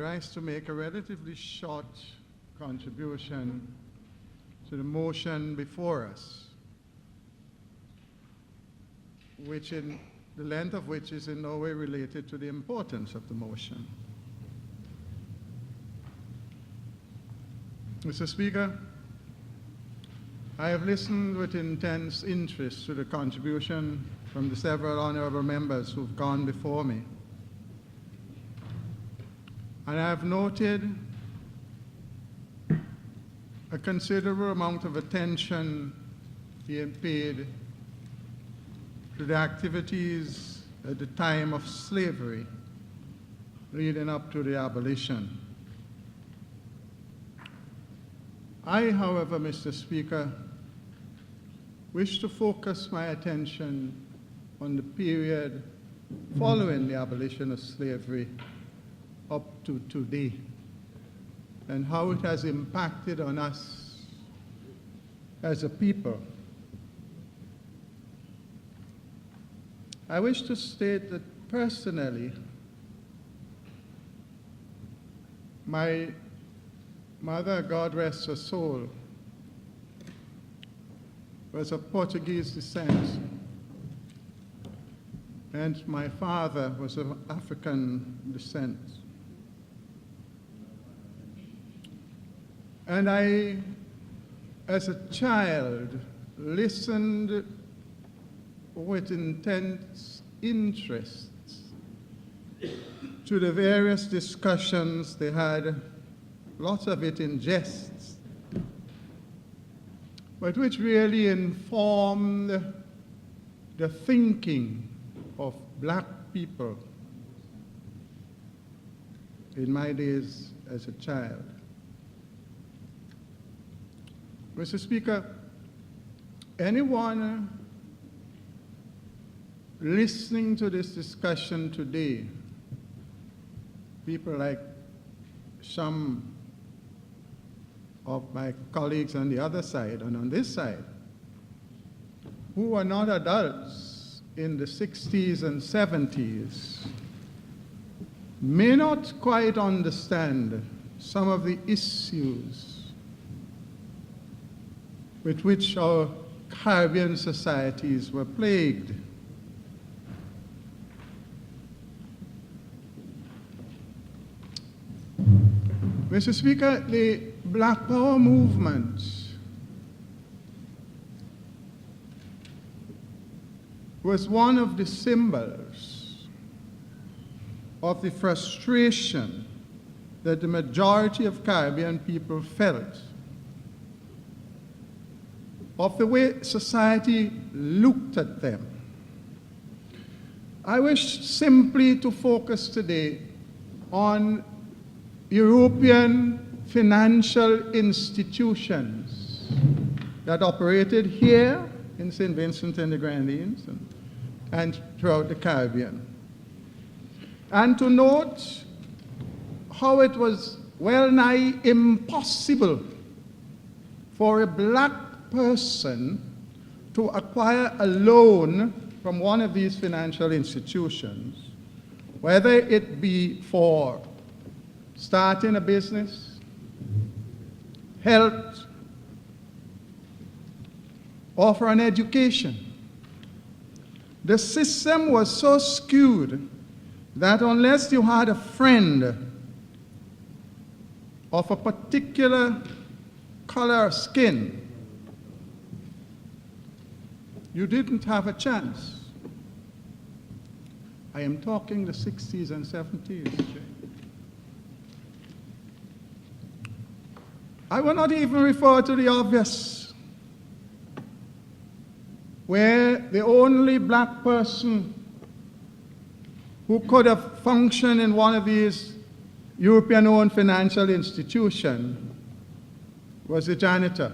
rise to make a relatively short contribution to the motion before us, which in the length of which is in no way related to the importance of the motion. Mr. Speaker, I have listened with intense interest to the contribution from the several honorable members who've gone before me. And I have noted a considerable amount of attention being paid to the activities at the time of slavery leading up to the abolition. I, however, Mr. Speaker, wish to focus my attention on the period following the abolition of slavery up to today and how it has impacted on us as a people. I wish to state that personally, my mother, God rest her soul, was of Portuguese descent, and my father was of African descent. And I, as a child, listened with intense interest to the various discussions they had, lots of it in jests, but which really informed the thinking of black people in my days as a child. Mr. Speaker, anyone listening to this discussion today, people like some of my colleagues on the other side and on this side, who are not adults in the 60s and 70s, may not quite understand some of the issues with which our Caribbean societies were plagued. Mr. Speaker, the Black Power movement was one of the symbols of the frustration that the majority of Caribbean people felt of the way society looked at them. I wish simply to focus today on European financial institutions that operated here in St. Vincent and the Grenadines and throughout the Caribbean. And to note how it was well nigh impossible for a black person to acquire a loan from one of these financial institutions, whether it be for starting a business, health, or for an education. The system was so skewed that unless you had a friend of a particular color of skin, you didn't have a chance. I am talking the 60s and 70s. I will not even refer to the obvious, where the only black person who could have functioned in one of these European-owned financial institutions was a janitor.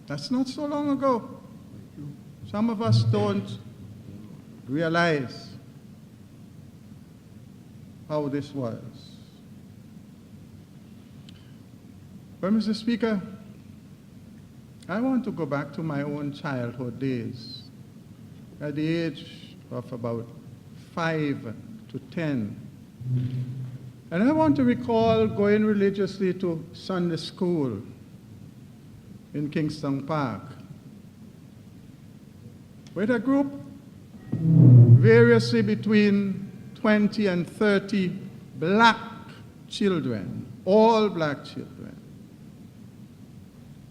That's not so long ago. Some of us don't realize how this was. But, Mr. Speaker, I want to go back to my own childhood days. At the age of about 5 to 10, And I want to recall going religiously to Sunday school in Kingston Park with a group variously between 20 and 30 black children, all black children,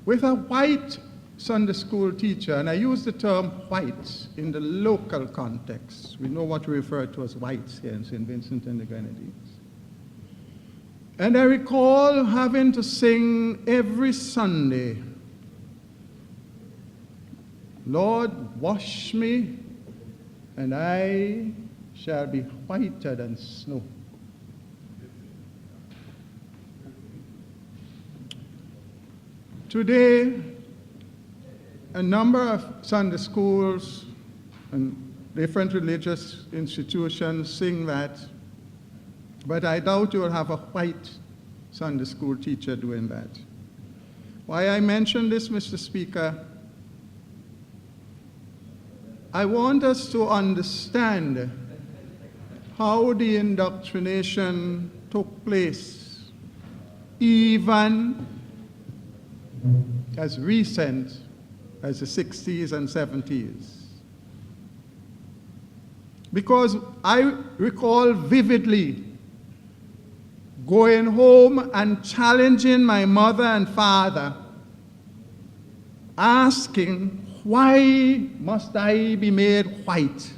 with a white Sunday school teacher, and I use the term white in the local context. We know what we refer to as whites here in St. Vincent and the Grenadines. And I recall having to sing every Sunday, "Lord, wash me, and I shall be whiter than snow." Today, a number of Sunday schools and different religious institutions sing that, but I doubt you will have a white Sunday school teacher doing that. Why I mention this, Mr. Speaker, I want us to understand how the indoctrination took place, even as recent as the 60s and 70s. Because I recall vividly going home and challenging my mother and father, asking, why must I be made white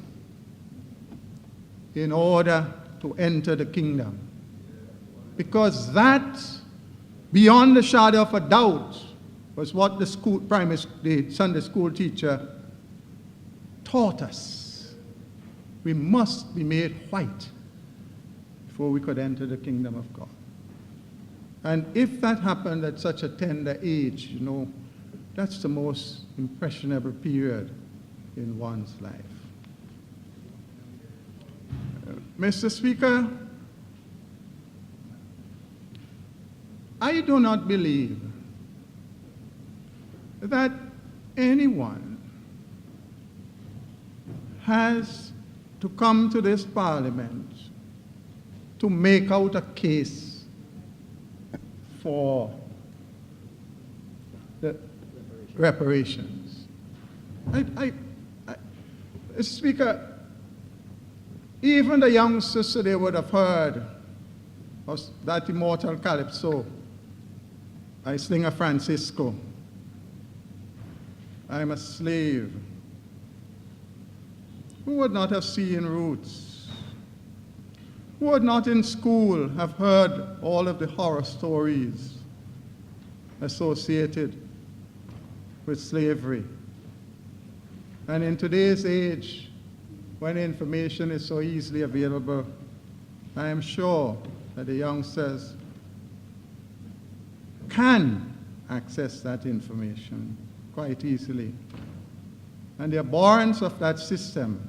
in order to enter the kingdom? Because that, beyond the shadow of a doubt, was what the Sunday school teacher taught us. We must be made white before we could enter the kingdom of God. And if that happened at such a tender age, you know, that's the most impressionable period in one's life. Mr. Speaker, I do not believe that anyone has to come to this Parliament to make out a case for the reparations. Speaker, even the youngsters today would have heard of that immortal calypso, I sling a Francisco, I'm a slave. Who would not have seen Roots? Who would not in school have heard all of the horror stories associated with slavery? And in today's age, when information is so easily available, I am sure that the youngsters can access that information quite easily. And the abhorrence of that system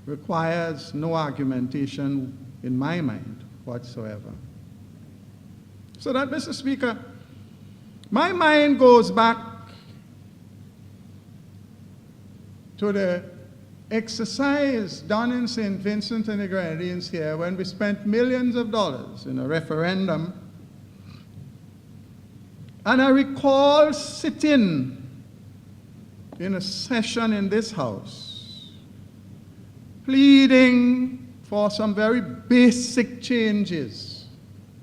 requires no argumentation in my mind whatsoever. So that, Mr. Speaker, my mind goes back to the exercise done in St. Vincent and the Grenadines here when we spent millions of dollars in a referendum. And I recall sitting in a session in this house, pleading for some very basic changes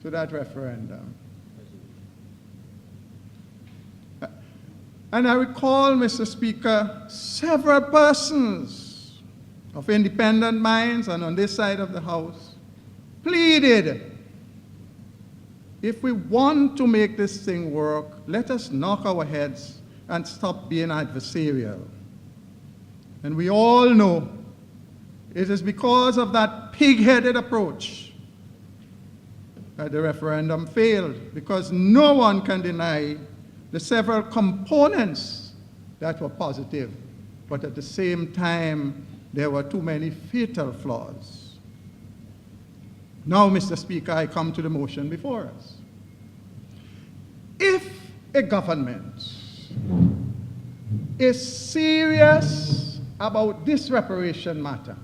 to that referendum. And I recall, Mr. Speaker, several persons of independent minds and on this side of the house pleaded, if we want to make this thing work, let us knock our heads and stop being adversarial. And we all know it is because of that pig-headed approach that the referendum failed, because no one can deny the several components that were positive, but at the same time, there were too many fatal flaws. Now, Mr. Speaker, I come to the motion before us. If a government is serious about this reparation matter,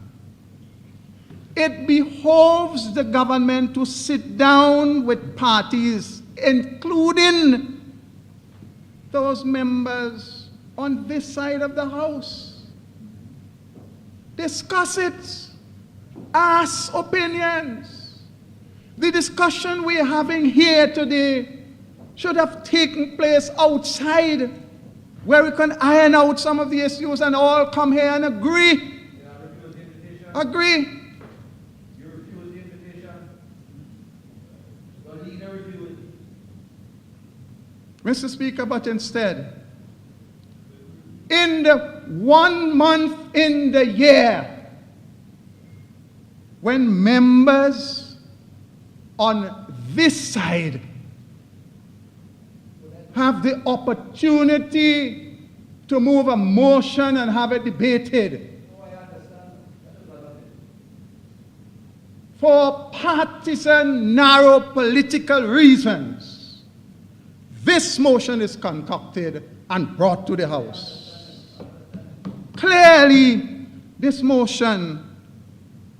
it behoves the government to sit down with parties, including those members on this side of the House. Discuss it. Ask opinions. The discussion we're having here today should have taken place outside, where we can iron out some of the issues and all come here and agree. Agree. You refuse the invitation. The leader refused. Mr. Speaker, but instead, in the 1 month in the year, when members on this side have the opportunity to move a motion and have it debated for partisan, narrow political reasons, this motion is concocted and brought to the House. Clearly, this motion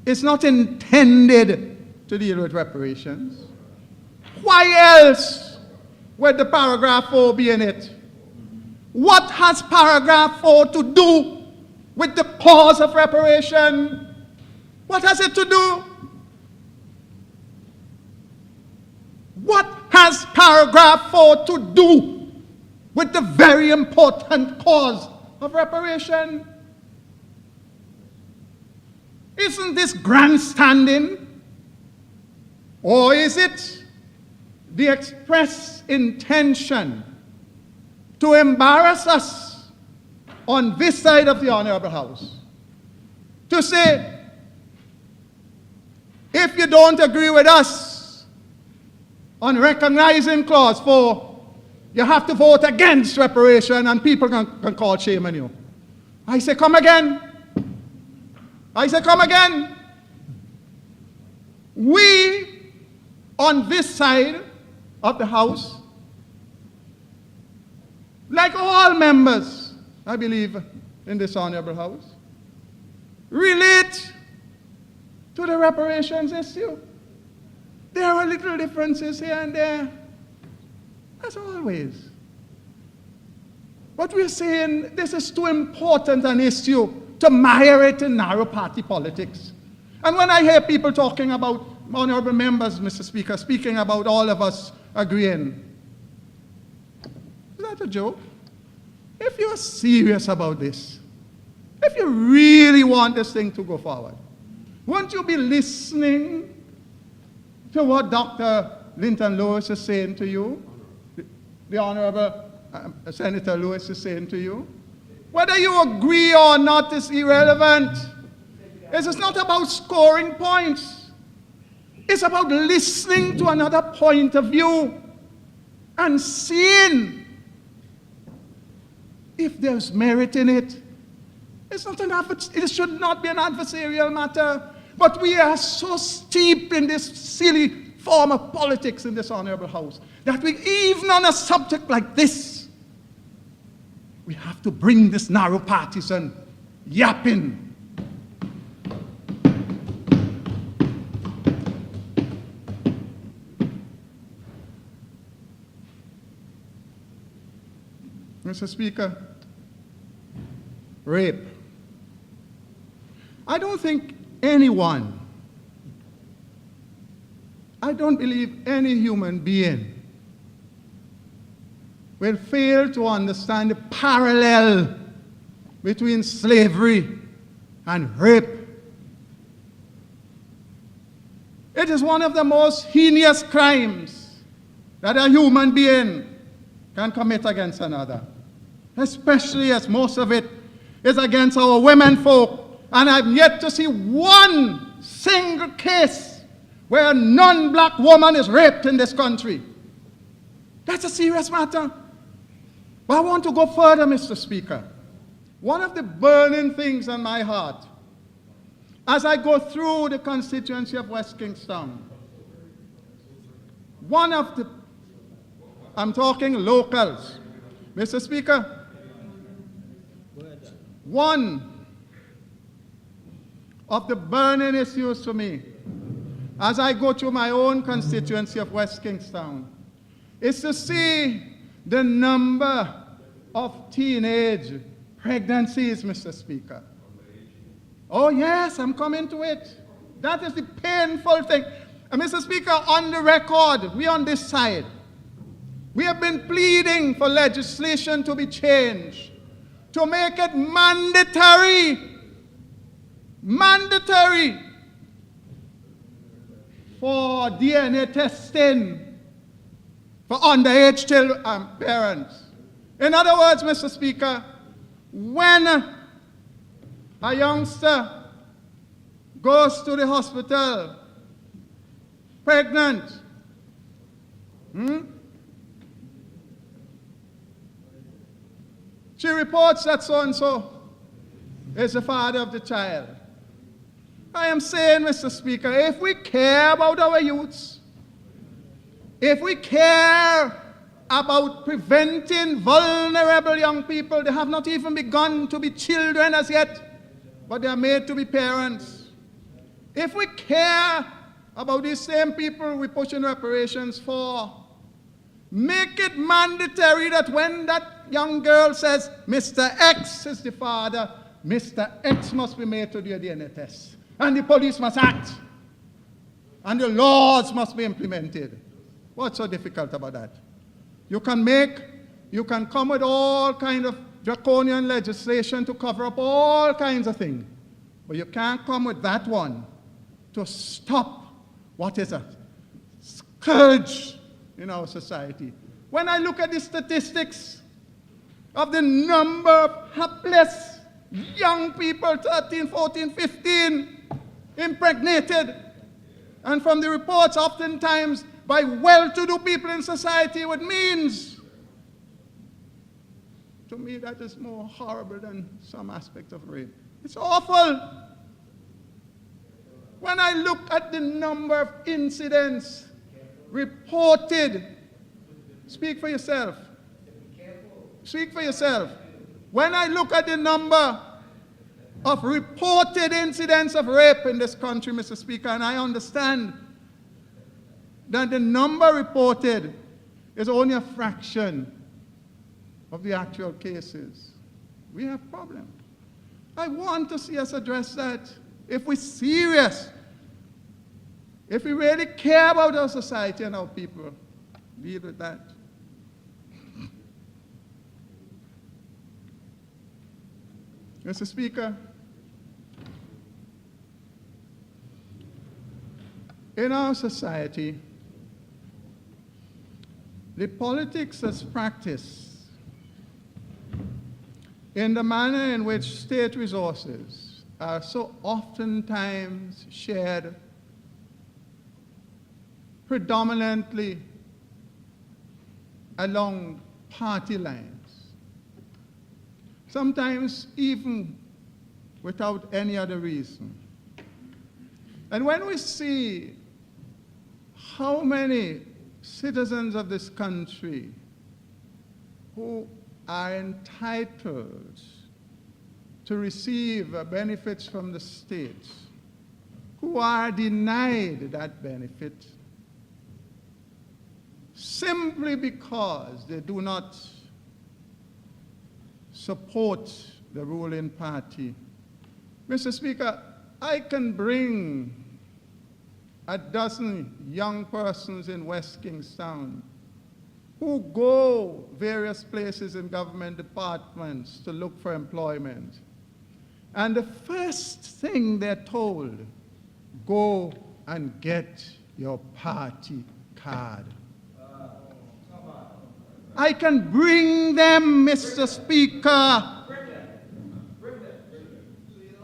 is not intended to deal with reparations. Why else would the paragraph 4 be in it? What has paragraph 4 to do with the cause of reparation? What has it to do? What has paragraph 4 to do with the very important cause of reparation? Isn't this grandstanding? Or is it the express intention to embarrass us on this side of the Honorable House? To say, if you don't agree with us on recognizing clause 4, you have to vote against reparation and people can call shame on you. I say, come again. I say, come again. We, on this side of the House, like all members, I believe, in this Honorable House, relate to the reparations issue. There are little differences here and there, as always. But we're saying this is too important an issue to mire it in narrow party politics. And when I hear people talking about, honorable members, Mr. Speaker, speaking about all of us agreeing, is that a joke? If you're serious about this, if you really want this thing to go forward, won't you be listening to what Dr. Linton Lewis is saying to you? The Honorable Senator Lewis is saying to you? Whether you agree or not is irrelevant. It's not about scoring points. It's about listening to another point of view and seeing if there's merit in it. It should not be an adversarial matter. But we are so steep in this silly form of politics in this Honorable House that we, even on a subject like this, we have to bring this narrow partisan yapping. Mr. Speaker, rape. I don't think anyone, I don't believe any human being will fail to understand the parallel between slavery and rape. It is one of the most heinous crimes that a human being can commit against another, especially as most of it is against our women folk. And I've yet to see one single case where a non-black woman is raped in this country. That's a serious matter. But I want to go further, Mr. Speaker. One of the burning things on my heart as I go through the constituency of West Kingstown, I'm talking locals. Mr. Speaker, one of the burning issues for me, as I go through my own constituency of West Kingstown, is to see the number of teenage pregnancies, Mr. Speaker. Oh yes, I'm coming to it. That is the painful thing. And Mr. Speaker, on the record, we on this side, we have been pleading for legislation to be changed, to make it mandatory for DNA testing for underage parents. In other words, Mr. Speaker, when a youngster goes to the hospital pregnant, she reports that so-and-so is the father of the child. I am saying, Mr. Speaker, if we care about our youths, if we care about preventing vulnerable young people, they have not even begun to be children as yet, but they are made to be parents. If we care about these same people we're pushing reparations for, make it mandatory that when that young girl says, Mr. X is the father, Mr. X must be made to do a DNA test. And the police must act. And the laws must be implemented. What's so difficult about that? You can come with all kinds of draconian legislation to cover up all kinds of things. But you can't come with that one to stop what is a scourge in our society. When I look at the statistics of the number of hapless young people, 13, 14, 15, impregnated, and from the reports oftentimes by well-to-do people in society with means, to me that is more horrible than some aspect of rape. It's awful. When I look at the number of incidents reported, speak for yourself. Speak for yourself. When I look at the number of reported incidents of rape in this country, Mr. Speaker, and I understand that the number reported is only a fraction of the actual cases, we have problems. I want to see us address that. If we're serious, if we really care about our society and our people, deal with that. Mr. Speaker, in our society, the politics that's practiced in the manner in which state resources are so oftentimes shared predominantly along party lines, sometimes even without any other reason. And when we see how many citizens of this country who are entitled to receive benefits from the state, who are denied that benefit simply because they do not support the ruling party. Mr. Speaker, I can bring a dozen young persons in West Kingstown who go various places in government departments to look for employment. And the first thing they're told, go and get your party card. I can bring them, Mr. Speaker.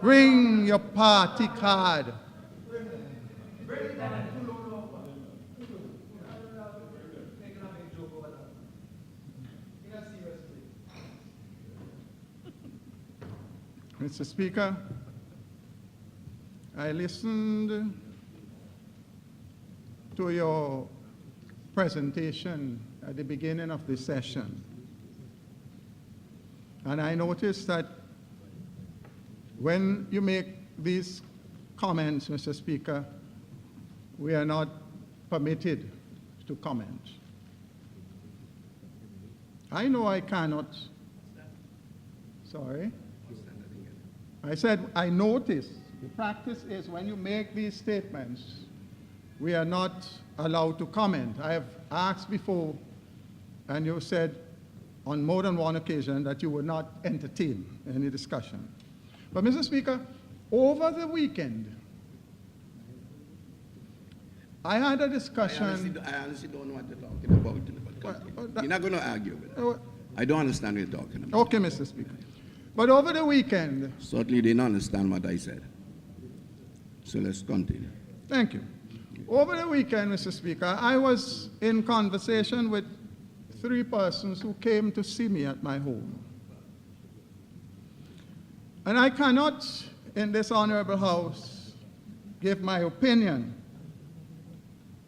Bring your party card. Mr. Speaker, I listened to your presentation at the beginning of the session, and I noticed that when you make these comments, Mr. Speaker, we are not permitted to comment. I know I cannot. Sorry. I said I noticed. The practice is when you make these statements, we are not allowed to comment. I have asked before, and you said on more than one occasion that you would not entertain any discussion. But, Mr. Speaker, over the weekend, I had a discussion. I honestly don't know what you're talking about. You're not going to argue with it. I don't understand what you're talking about. Okay, Mr. Speaker. But over the weekend. Certainly didn't understand what I said. So let's continue. Thank you. Over the weekend, Mr. Speaker, I was in conversation with 3 persons who came to see me at my home. And I cannot, in this honorable House, give my opinion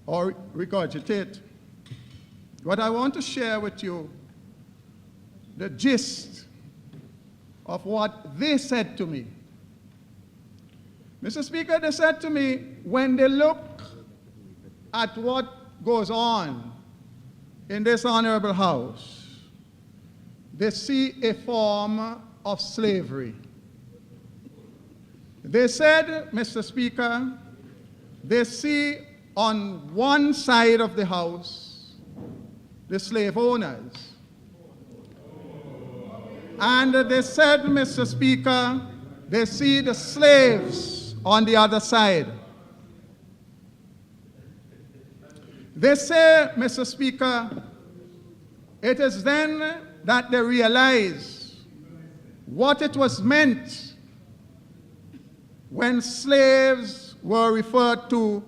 or regurgitate. But I want to share with you the gist of what they said to me. Mr. Speaker, they said to me, when they look at what goes on in this honorable House, they see a form of slavery. They said, Mr. Speaker, they see on one side of the House the slave owners. And they said, Mr. Speaker, they see the slaves on the other side. They say, Mr. Speaker, it is then that they realize what it was meant when slaves were referred to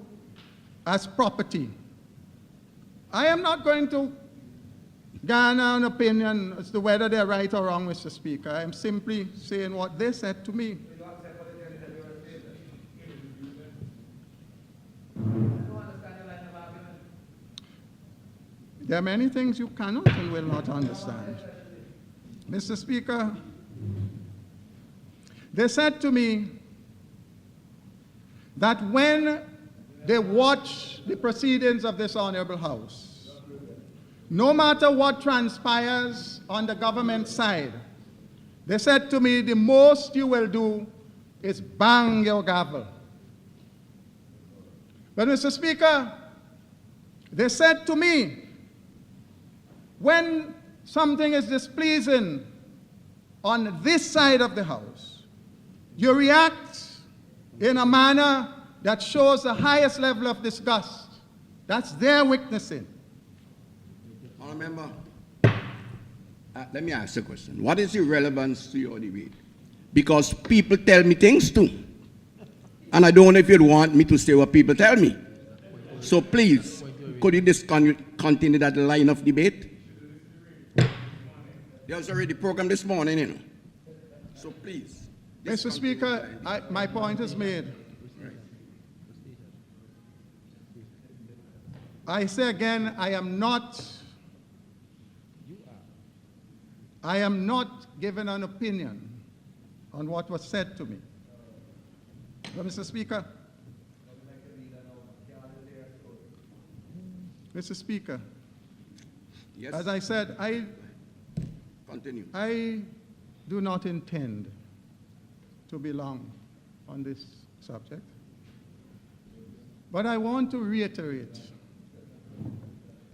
as property. I am not going to garner an opinion as to whether they're right or wrong, Mr. Speaker. I am simply saying what they said to me. There are many things you cannot and will not understand. Mr. Speaker, they said to me that when they watch the proceedings of this honorable House, no matter what transpires on the government side, they said to me, the most you will do is bang your gavel. But, Mr. Speaker, they said to me, when something is displeasing on this side of the House, you react in a manner that shows the highest level of disgust. That's their witnessing. Honourable Member, let me ask you a question. What is the relevance to your debate? Because people tell me things too. And I don't know if you'd want me to say what people tell me. So please, could you continue that line of debate? There's already a program this morning, you know. So please. Mr. Speaker, my point is made. I say again, I am not given an opinion on what was said to me. But, Mr. Speaker, yes. As I said, Continue. I do not intend to be long on this subject, but I want to reiterate,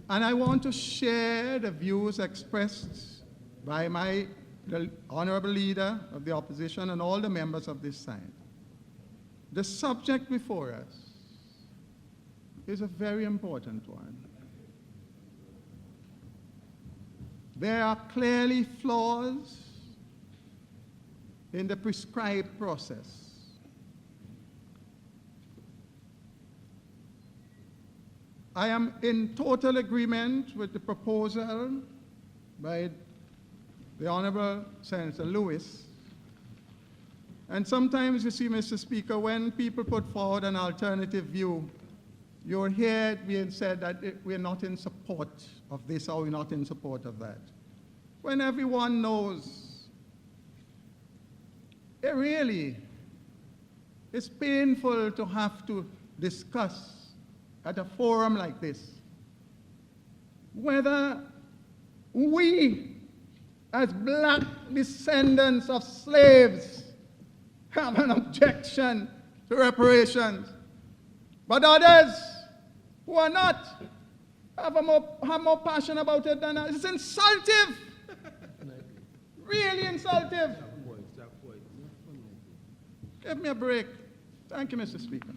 and I want to share the views expressed by the honorable leader of the opposition and all the members of this side. The subject before us is a very important one. There are clearly flaws in the prescribed process. I am in total agreement with the proposal by the Honorable Senator Lewis. And sometimes, you see, Mr. Speaker, when people put forward an alternative view, you'll hear it being said that we're not in support of this or we're not in support of that. When everyone knows it It's painful to have to discuss at a forum like this whether we, as black descendants of slaves, have an objection to reparations, but others who are not have more passion about it than us. It's insultive. Really insultive. Give me a break. Thank you, Mr. Speaker.